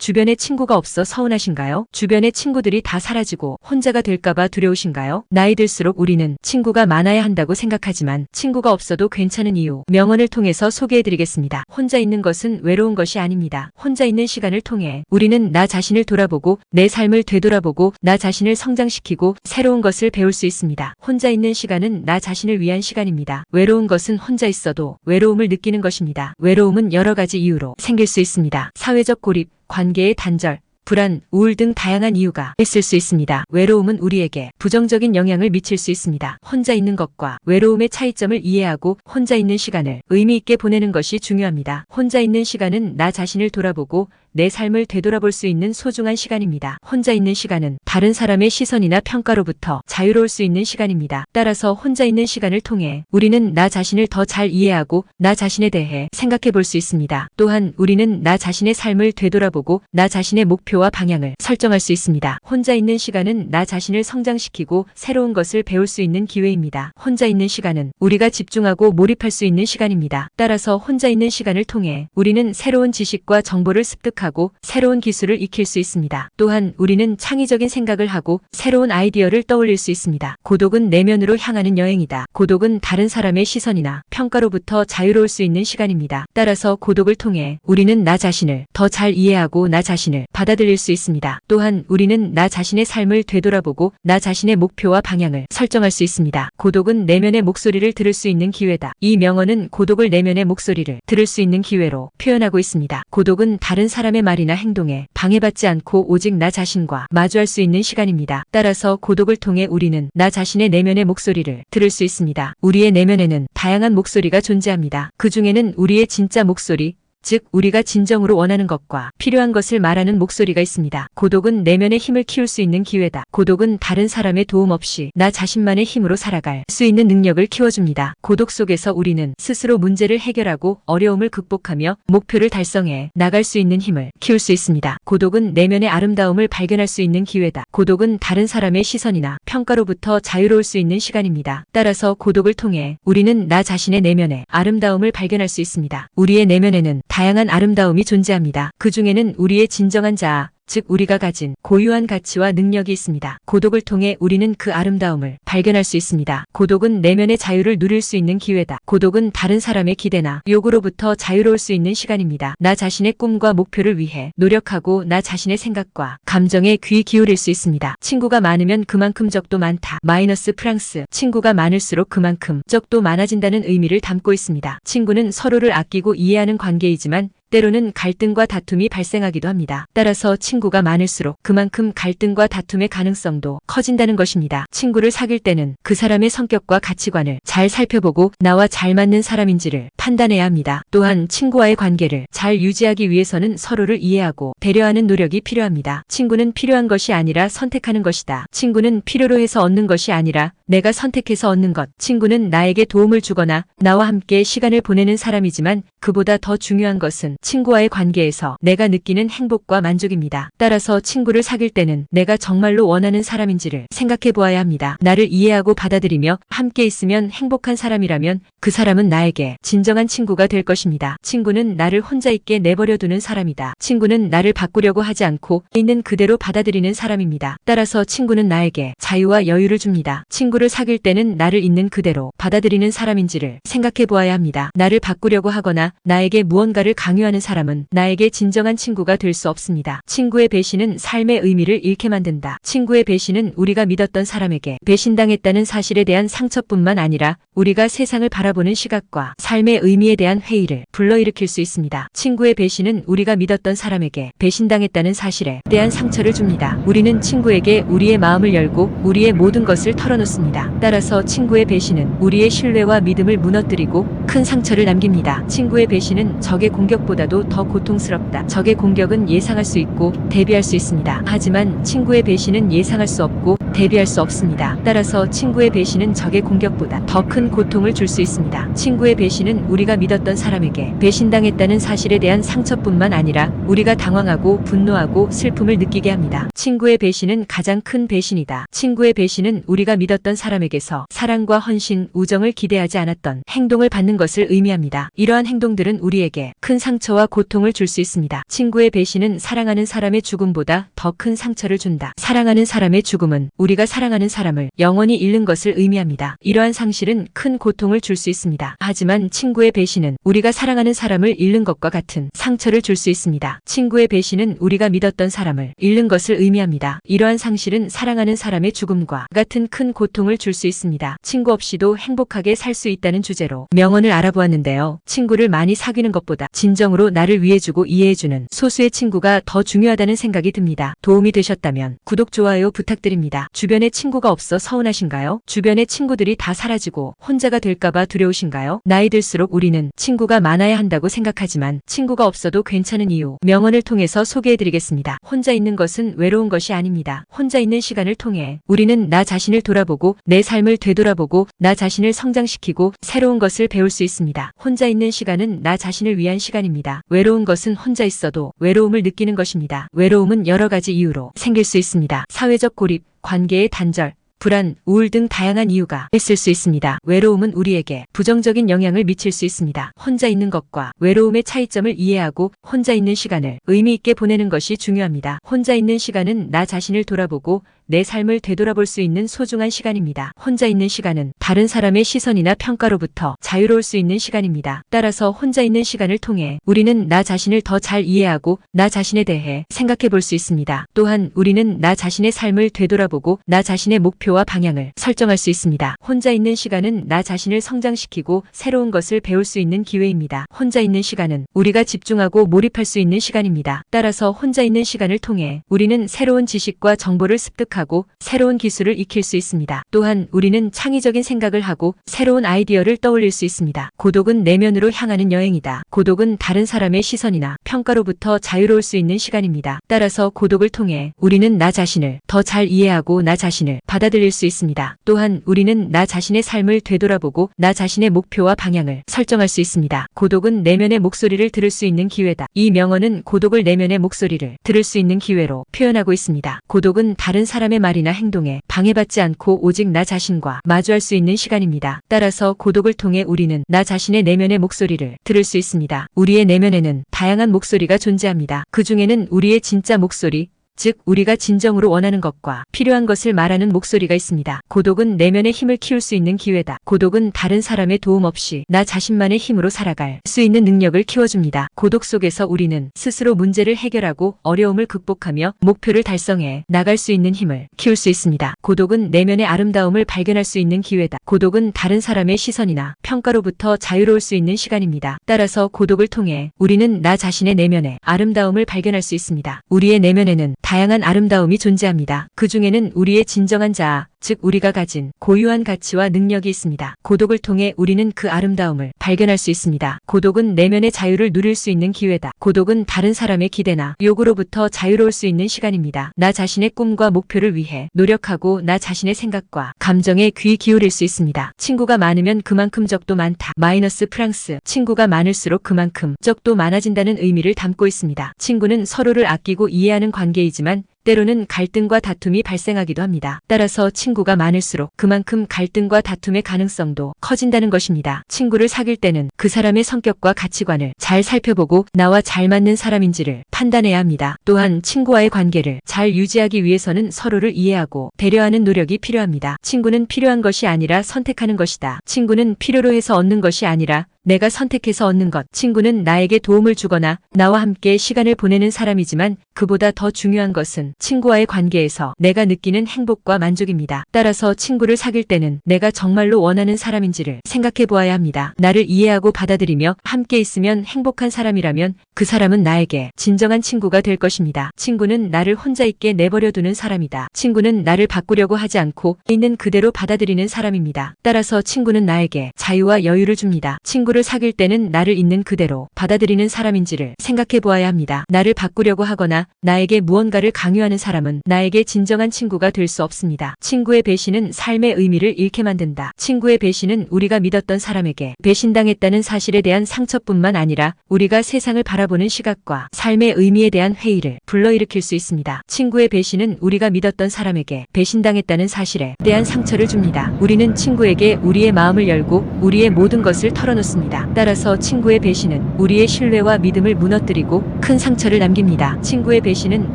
주변에 친구가 없어 서운하신가요? 주변에 친구들이 다 사라지고 혼자가 될까봐 두려우신가요? 나이 들수록 우리는 친구가 많아야 한다고 생각하지만 친구가 없어도 괜찮은 이유, 명언을 통해서 소개해드리겠습니다. 혼자 있는 것은 외로운 것이 아닙니다. 혼자 있는 시간을 통해 우리는 나 자신을 돌아보고 내 삶을 되돌아보고 나 자신을 성장시키고 새로운 것을 배울 수 있습니다. 혼자 있는 시간은 나 자신을 위한 시간입니다. 외로운 것은 혼자 있어도 외로움을 느끼는 것입니다. 외로움은 여러 가지 이유로 생길 수 있습니다. 사회적 고립, 관계의 단절, 불안, 우울 등 다양한 이유가 있을 수 있습니다. 외로움은 우리에게 부정적인 영향을 미칠 수 있습니다. 혼자 있는 것과 외로움의 차이점을 이해하고 혼자 있는 시간을 의미 있게 보내는 것이 중요합니다. 혼자 있는 시간은 나 자신을 돌아보고 내 삶을 되돌아볼 수 있는 소중한 시간입니다. 혼자 있는 시간은 다른 사람의 시선이나 평가로부터 자유로울 수 있는 시간입니다. 따라서 혼자 있는 시간을 통해 우리는 나 자신을 더 잘 이해하고 나 자신에 대해 생각해 볼 수 있습니다. 또한 우리는 나 자신의 삶을 되돌아보고 나 자신의 목표와 방향을 설정할 수 있습니다. 혼자 있는 시간은 나 자신을 성장시키고 새로운 것을 배울 수 있는 기회입니다. 혼자 있는 시간은 우리가 집중하고 몰입할 수 있는 시간입니다. 따라서 혼자 있는 시간을 통해 우리는 새로운 지식과 정보를 습득하고 새로운 기술을 익힐 수 있습니다. 또한 우리는 창의적인 생각을 하고 새로운 아이디어를 떠올릴 수 있습니다. 고독은 내면으로 향하는 여행이다. 고독은 다른 사람의 시선이나 평가로부터 자유로울 수 있는 시간입니다. 따라서 고독을 통해 우리는 나 자신을 더 잘 이해하고 나 자신을 받아들일 수 있습니다. 또한 우리는 나 자신의 삶을 되돌아보고 나 자신의 목표와 방향을 설정할 수 있습니다. 고독은 내면의 목소리를 들을 수 있는 기회다. 이 명언은 고독을 내면의 목소리를 들을 수 있는 기회로 표현하고 있습니다. 고독은 다른 사람의 말이나 행동에 방해받지 않고 오직 나 자신과 마주할 수 있는 시간입니다. 따라서 고독을 통해 우리는 나 자신의 내면의 목소리를 들을 수 있습니다. 우리의 내면에는 다양한 목소리가 존재합니다. 그 중에는 우리의 진짜 목소리, 즉 우리가 진정으로 원하는 것과 필요한 것을 말하는 목소리가 있습니다. 고독은 내면의 힘을 키울 수 있는 기회다. 고독은 다른 사람의 도움 없이 나 자신만의 힘으로 살아갈 수 있는 능력을 키워줍니다. 고독 속에서 우리는 스스로 문제를 해결하고 어려움을 극복하며 목표를 달성해 나갈 수 있는 힘을 키울 수 있습니다. 고독은 내면의 아름다움을 발견할 수 있는 기회다. 고독은 다른 사람의 시선이나 평가로부터 자유로울 수 있는 시간입니다. 따라서 고독을 통해 우리는 나 자신의 내면의 아름다움을 발견할 수 있습니다. 우리의 내면에는 다양한 아름다움이 존재합니다. 그 중에는 우리의 진정한 자아, 즉 우리가 가진 고유한 가치와 능력이 있습니다. 고독을 통해 우리는 그 아름다움을 발견할 수 있습니다. 고독은 내면의 자유를 누릴 수 있는 기회다. 고독은 다른 사람의 기대나 요구로부터 자유로울 수 있는 시간입니다. 나 자신의 꿈과 목표를 위해 노력하고 나 자신의 생각과 감정에 귀 기울일 수 있습니다. 친구가 많으면 그만큼 적도 많다. 마이너스 프랑스. 친구가 많을수록 그만큼 적도 많아진다는 의미를 담고 있습니다. 친구는 서로를 아끼고 이해하는 관계이지만 때로는 갈등과 다툼이 발생하기도 합니다. 따라서 친구가 많을수록 그만큼 갈등과 다툼의 가능성도 커진다는 것입니다. 친구를 사귈 때는 그 사람의 성격과 가치관을 잘 살펴보고 나와 잘 맞는 사람인지를 판단해야 합니다. 또한 친구와의 관계를 잘 유지하기 위해서는 서로를 이해하고 배려하는 노력이 필요합니다. 친구는 필요한 것이 아니라 선택하는 것이다. 친구는 필요로 해서 얻는 것이 아니라 내가 선택해서 얻는 것. 친구는 나에게 도움을 주거나 나와 함께 시간을 보내는 사람이지만 그보다 더 중요한 것은 친구와의 관계에서 내가 느끼는 행복과 만족입니다. 따라서 친구를 사귈 때는 내가 정말로 원하는 사람인지를 생각해 보아야 합니다. 나를 이해하고 받아들이며 함께 있으면 행복한 사람이라면 그 사람은 나에게 진정한 친구가 될 것입니다. 친구는 나를 혼자 있게 내버려 두는 사람이다. 친구는 나를 바꾸려고 하지 않고 있는 그대로 받아들이는 사람입니다. 따라서 친구는 나에게 자유와 여유를 줍니다. 친구를 사귈 때는 나를 있는 그대로 받아들이는 사람인지를 생각해 보아야 합니다. 나를 바꾸려고 하거나 나에게 무언가를 강요하는 사람은 나에게 진정한 친구가 될 수 없습니다. 친구의 배신은 삶의 의미를 잃게 만든다. 친구의 배신은 우리가 믿었던 사람에게 배신당했다는 사실에 대한 상처뿐만 아니라 우리가 세상을 바라보는 시각과 삶의 의미에 대한 회의를 불러일으킬 수 있습니다. 친구의 배신은 우리가 믿었던 사람에게 배신당했다는 사실에 대한 상처를 줍니다. 우리는 친구에게 우리의 마음을 열고 우리의 모든 것을 털어놓습니다. 따라서 친구의 배신은 우리의 신뢰와 믿음을 무너뜨리고 큰 상처를 남깁니다. 친구의 배신은 적의 공격보다도 더 고통스럽다. 적의 공격은 예상할 수 있고 대비할 수 있습니다. 하지만 친구의 배신은 예상할 수 없고 대비할 수 없습니다. 따라서 친구의 배신은 적의 공격보다 더 큰 고통을 줄 수 있습니다. 친구의 배신은 우리가 믿었던 사람에게 배신당했다는 사실에 대한 상처뿐만 아니라 우리가 당황하고 분노하고 슬픔을 느끼게 합니다. 친구의 배신은 가장 큰 배신이다. 친구의 배신은 우리가 믿었던 사람에게서 사랑과 헌신, 우정을 기대하지 않았던 행동을 받는 것을 의미합니다. 이러한 행동들은 우리에게 큰 상처와 고통을 줄 수 있습니다. 친구의 배신은 사랑하는 사람의 죽음보다 더 큰 상처를 준다. 사랑하는 사람의 죽음은 우리가 사랑하는 사람을 영원히 잃는 것을 의미합니다. 이러한 상실은 큰 고통을 줄 수 있습니다. 하지만 친구의 배신은 우리가 사랑하는 사람을 잃는 것과 같은 상처를 줄 수 있습니다. 친구의 배신은 우리가 믿었던 사람을 잃는 것을 의미합니다. 이러한 상실은 사랑하는 사람의 죽음과 같은 큰 고통을 줄 수 있습니다. 친구 없이도 행복하게 살 수 있다는 주제로 명언을 알아보았는데요. 친구를 많이 사귀는 것보다 진정으로 나를 위해주고 이해해주는 소수의 친구가 더 중요하다는 생각이 듭니다. 도움이 되셨다면 구독, 좋아요 부탁드립니다. 주변에 친구가 없어 서운하신가요? 주변에 친구들이 다 사라지고 혼자가 될까봐 두려우신가요? 나이 들수록 우리는 친구가 많아야 한다고 생각하지만 친구가 없어도 괜찮은 이유, 명언을 통해서 소개해드리겠습니다. 혼자 있는 것은 외로운 것이 아닙니다. 혼자 있는 시간을 통해 우리는 나 자신을 돌아보고 내 삶을 되돌아보고 나 자신을 성장시키고 새로운 것을 배울 수 있습니다. 혼자 있는 시간은 나 자신을 위한 시간입니다. 외로운 것은 혼자 있어도 외로움을 느끼는 것입니다. 외로움은 여러 가지 이유로 생길 수 있습니다. 사회적 고립, 관계의 단절, 불안, 우울 등 다양한 이유가 있을 수 있습니다. 외로움은 우리에게 부정적인 영향을 미칠 수 있습니다. 혼자 있는 것과 외로움의 차이점을 이해하고 혼자 있는 시간을 의미 있게 보내는 것이 중요합니다. 혼자 있는 시간은 나 자신을 돌아보고 내 삶을 되돌아볼 수 있는 소중한 시간입니다. 혼자 있는 시간은 다른 사람의 시선이나 평가로부터 자유로울 수 있는 시간입니다. 따라서 혼자 있는 시간을 통해 우리는 나 자신을 더 잘 이해하고 나 자신에 대해 생각해 볼 수 있습니다. 또한 우리는 나 자신의 삶을 되돌아보고 나 자신의 목표와 방향을 설정할 수 있습니다. 혼자 있는 시간은 나 자신을 성장시키고 새로운 것을 배울 수 있는 기회입니다. 혼자 있는 시간은 우리가 집중하고 몰입할 수 있는 시간입니다. 따라서 혼자 있는 시간을 통해 우리는 새로운 지식과 정보를 습득하고 새로운 기술을 익힐 수 있습니다. 또한 우리는 창의적인 생각을 하고 새로운 아이디어를 떠올릴 수 있습니다. 고독은 내면으로 향하는 여행이다. 고독은 다른 사람의 시선이나 평가로부터 자유로울 수 있는 시간입니다. 따라서 고독을 통해 우리는 나 자신을 더 잘 이해하고 나 자신을 받아들일 수 있습니다. 또한 우리는 나 자신의 삶을 되돌아보고 나 자신의 목표와 방향을 설정할 수 있습니다. 고독은 내면의 목소리를 들을 수 있는 기회다. 이 명언은 고독을 내면의 목소리를 들을 수 있는 기회로 표현하고 있습니다. 고독은 다른 사람의 말이나 행동에 방해받지 않고 오직 나 자신과 마주할 수 있는 시간입니다. 따라서 고독을 통해 우리는 나 자신의 내면의 목소리를 들을 수 있습니다. 우리의 내면에는 다양한 목소리가 존재합니다. 그 중에는 우리의 진짜 목소리, 즉 우리가 진정으로 원하는 것과 필요한 것을 말하는 목소리가 있습니다. 고독은 내면의 힘을 키울 수 있는 기회다. 고독은 다른 사람의 도움 없이 나 자신만의 힘으로 살아갈 수 있는 능력을 키워줍니다. 고독 속에서 우리는 스스로 문제를 해결하고 어려움을 극복하며 목표를 달성해 나갈 수 있는 힘을 키울 수 있습니다. 고독은 내면의 아름다움을 발견할 수 있는 기회다. 고독은 다른 사람의 시선이나 평가로부터 자유로울 수 있는 시간입니다. 따라서 고독을 통해 우리는 나 자신의 내면의 아름다움을 발견할 수 있습니다. 우리의 내면에는 다양한 아름다움이 존재합니다. 그 중에는 우리의 진정한 자아, 즉 우리가 가진 고유한 가치와 능력이 있습니다. 고독을 통해 우리는 그 아름다움을 발견할 수 있습니다. 고독은 내면의 자유를 누릴 수 있는 기회다. 고독은 다른 사람의 기대나 요구로부터 자유로울 수 있는 시간입니다. 나 자신의 꿈과 목표를 위해 노력하고 나 자신의 생각과 감정에 귀 기울일 수 있습니다. 친구가 많으면 그만큼 적도 많다. 마이너스 프랑스. 친구가 많을수록 그만큼 적도 많아진다는 의미를 담고 있습니다. 친구는 서로를 아끼고 이해하는 관계이지만 때로는 갈등과 다툼이 발생하기도 합니다. 따라서 친구가 많을수록 그만큼 갈등과 다툼의 가능성도 커진다는 것입니다. 친구를 사귈 때는 그 사람의 성격과 가치관을 잘 살펴보고 나와 잘 맞는 사람인지를 판단해야 합니다. 또한 친구와의 관계를 잘 유지하기 위해서는 서로를 이해하고 배려하는 노력이 필요합니다. 친구는 필요한 것이 아니라 선택하는 것이다. 친구는 필요로 해서 얻는 것이 아니라 내가 선택해서 얻는 것. 친구는 나에게 도움을 주거나 나와 함께 시간을 보내는 사람이지만 그보다 더 중요한 것은 친구와의 관계에서 내가 느끼는 행복과 만족입니다. 따라서 친구를 사귈 때는 내가 정말로 원하는 사람인지를 생각해 보아야 합니다. 나를 이해하고 받아들이며 함께 있으면 행복한 사람이라면 그 사람은 나에게 진정한 친구가 될 것입니다. 친구는 나를 혼자 있게 내버려 두는 사람이다. 친구는 나를 바꾸려고 하지 않고 있는 그대로 받아들이는 사람입니다. 따라서 친구는 나에게 자유와 여유를 줍니다. 친구를 친구를 사귈 때는 나를 있는 그대로 받아들이는 사람인지를 생각해 보아야 합니다. 나를 바꾸려고 하거나 나에게 무언가를 강요하는 사람은 나에게 진정한 친구가 될 수 없습니다. 친구의 배신은 삶의 의미를 잃게 만든다. 친구의 배신은 우리가 믿었던 사람에게 배신당했다는 사실에 대한 상처뿐만 아니라 우리가 세상을 바라보는 시각과 삶의 의미에 대한 회의를 불러일으킬 수 있습니다. 친구의 배신은 우리가 믿었던 사람에게 배신당했다는 사실에 대한 상처를 줍니다. 우리는 친구에게 우리의 마음을 열고 우리의 모든 것을 털어놓습니다. 따라서 친구의 배신은 우리의 신뢰와 믿음을 무너뜨리고 큰 상처를 남깁니다. 친구의 배신은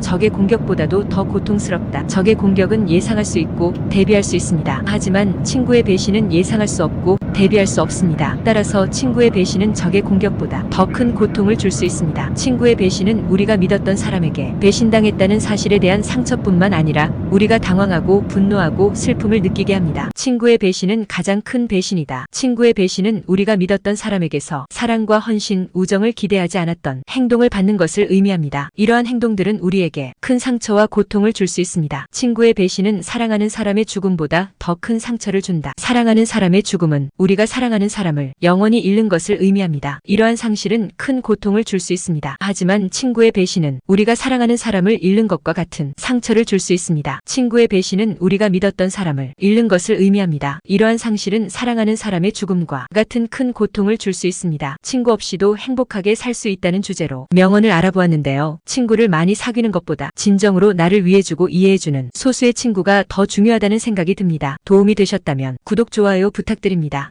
적의 공격보다도 더 고통스럽다. 적의 공격은 예상할 수 있고 대비할 수 있습니다. 하지만 친구의 배신은 예상할 수 없고 대비할 수 없습니다. 따라서 친구의 배신은 적의 공격보다 더 큰 고통을 줄 수 있습니다. 친구의 배신은 우리가 믿었던 사람에게 배신당했다는 사실에 대한 상처뿐만 아니라 우리가 당황하고 분노하고 슬픔을 느끼게 합니다. 친구의 배신은 가장 큰 배신이다. 친구의 배신은 우리가 믿었던 사람에게서 사랑과 헌신, 우정을 기대하지 않았던 행동을 받는 것을 의미합니다. 이러한 행동들은 우리에게 큰 상처와 고통을 줄 수 있습니다. 친구의 배신은 사랑하는 사람의 죽음보다 더 큰 상처를 준다. 사랑하는 사람의 죽음은 우리가 사랑하는 사람을 영원히 잃는 것을 의미합니다. 이러한 상실은 큰 고통을 줄 수 있습니다. 하지만 친구의 배신은 우리가 사랑하는 사람을 잃는 것과 같은 상처를 줄 수 있습니다. 친구의 배신은 우리가 믿었던 사람을 잃는 것을 의미합니다. 이러한 상실은 사랑하는 사람의 죽음과 같은 큰 고통을 줄 수 있습니다. 친구 없이도 행복하게 살 수 있다는 주제로 명언을 알아보았는데요. 친구를 많이 사귀는 것보다 진정으로 나를 위해주고 이해해주는 소수의 친구가 더 중요하다는 생각이 듭니다. 도움이 되셨다면 구독, 좋아요 부탁드립니다.